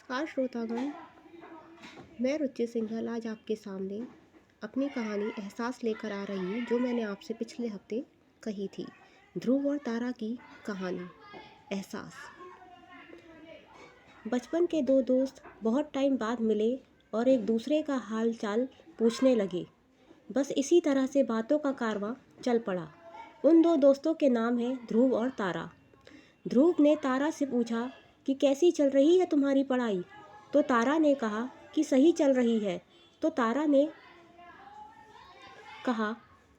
नमस्कार श्रोतागण। मैं रुचि सिंघल आज आपके सामने अपनी कहानी एहसास लेकर आ रही हूँ, जो मैंने आपसे पिछले हफ्ते कही थी। ध्रुव और तारा की कहानी एहसास। बचपन के दो दोस्त बहुत टाइम बाद मिले और एक दूसरे का हाल चाल पूछने लगे। बस इसी तरह से बातों का कारवां चल पड़ा। उन दो दोस्तों के नाम हैं ध्रुव और तारा। ध्रुव ने तारा से पूछा कि कैसी चल रही है तुम्हारी पढ़ाई। तो तारा ने कहा कि सही चल रही है। तो तारा ने कहा,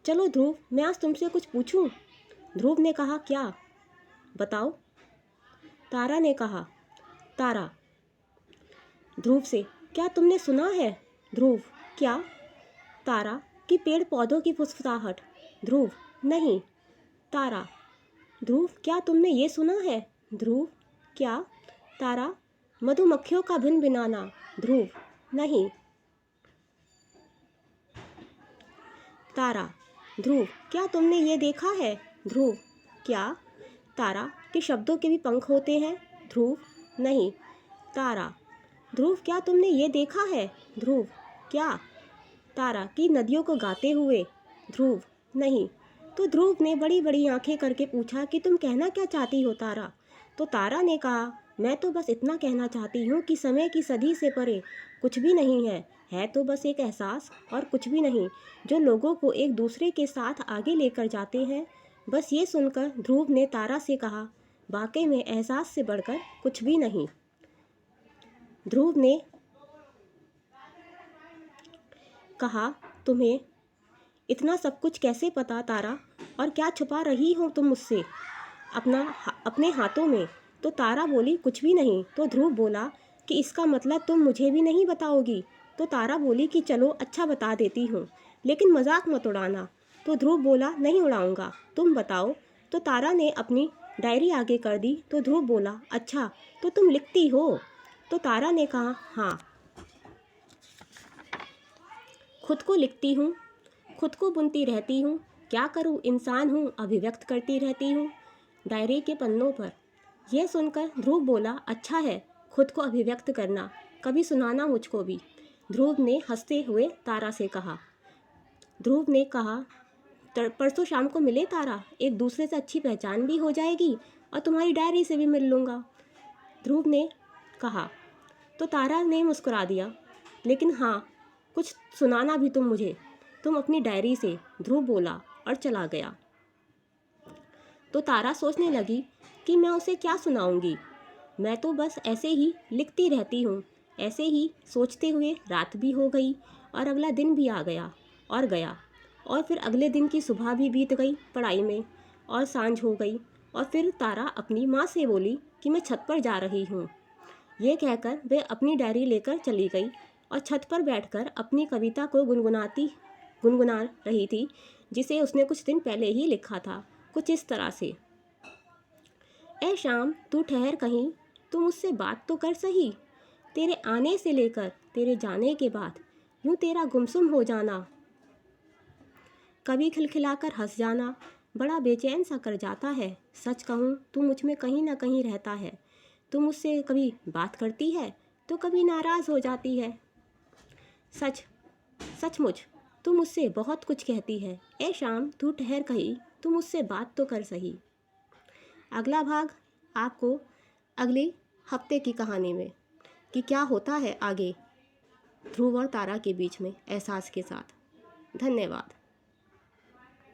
चलो ध्रुव, मैं आज तुमसे कुछ पूछूं। ध्रुव ने कहा, क्या? बताओ। तारा ने कहा। तारा ध्रुव से, क्या तुमने सुना है? ध्रुव, क्या? तारा कि पेड़ पौधों की फुसफुसाहट। ध्रुव, नहीं। तारा ध्रुव, क्या तुमने ये सुना है? ध्रुव, क्या? तारा, मधुमक्खियों का भिनभिनाना। ध्रुव, नहीं। तारा ध्रुव, क्या तुमने ये देखा है? ध्रुव, क्या? तारा कि शब्दों के भी पंख होते हैं। ध्रुव, नहीं। तारा ध्रुव, क्या तुमने ये देखा है? ध्रुव, क्या? तारा कि नदियों को गाते हुए। ध्रुव, नहीं। तो ध्रुव ने बड़ी बड़ी आंखें करके पूछा कि तुम कहना क्या चाहती हो तारा? तो तारा ने कहा, मैं तो बस इतना कहना चाहती हूँ कि समय की सदी से परे कुछ भी नहीं है तो बस एक एहसास और कुछ भी नहीं, जो लोगों को एक दूसरे के साथ आगे लेकर जाते हैं। बस ये सुनकर ध्रुव ने तारा से कहा, वाकई में एहसास से बढ़कर कुछ भी नहीं। ध्रुव ने कहा, तुम्हें इतना सब कुछ कैसे पता तारा, और क्या छुपा रही हो तुम मुझसे अपने हाथों में? तो तारा बोली, कुछ भी नहीं। तो ध्रुव बोला कि इसका मतलब तुम मुझे भी नहीं बताओगी? तो तारा बोली कि चलो अच्छा बता देती हूँ, लेकिन मजाक मत उड़ाना। तो ध्रुव बोला, नहीं उड़ाऊंगा, तुम बताओ। तो तारा ने अपनी डायरी आगे कर दी। तो ध्रुव बोला, अच्छा तो तुम लिखती हो? तो तारा ने कहा, हाँ, खुद को लिखती हूँ, खुद को बुनती रहती हूँ, क्या करूँ, इंसान हूँ, अभिव्यक्त करती रहती हूँ डायरी के पन्नों पर। यह सुनकर ध्रुव बोला, अच्छा है खुद को अभिव्यक्त करना, कभी सुनाना मुझको भी। ध्रुव ने हंसते हुए तारा से कहा। ध्रुव ने कहा, परसों शाम को मिले तारा, एक दूसरे से अच्छी पहचान भी हो जाएगी और तुम्हारी डायरी से भी मिल लूँगा। ध्रुव ने कहा। तो तारा ने मुस्कुरा दिया, लेकिन हाँ, कुछ सुनाना भी तुम मुझे, तुम अपनी डायरी से। ध्रुव बोला और चला गया। तो तारा सोचने लगी कि मैं उसे क्या सुनाऊंगी, मैं तो बस ऐसे ही लिखती रहती हूँ। ऐसे ही सोचते हुए रात भी हो गई और अगला दिन भी आ गया और गया, और फिर अगले दिन की सुबह भी बीत गई पढ़ाई में, और सांझ हो गई। और फिर तारा अपनी माँ से बोली कि मैं छत पर जा रही हूँ। ये कहकर वे अपनी डायरी लेकर चली गई और छत पर बैठकर अपनी कविता को गुनगुना रही थी, जिसे उसने कुछ दिन पहले ही लिखा था, कुछ इस तरह से। ए शाम तू ठहर कहीं, तू मुझसे बात तो कर सही। तेरे आने से लेकर तेरे जाने के बाद यूं तेरा गुमसुम हो जाना, कभी खिलखिलाकर हंस जाना बड़ा बेचैन सा कर जाता है। सच कहूँ तू मुझ में कहीं ना कहीं रहता है। तू मुझसे कभी बात करती है तो कभी नाराज़ हो जाती है। सचमुच तू मुझसे बहुत कुछ कहती है। ए शाम तू ठहर कहीं, तू मुझसे बात तो कर सही। अगला भाग आपको अगले हफ्ते की कहानी में, कि क्या होता है आगे ध्रुव और तारा के बीच में एहसास के साथ। धन्यवाद।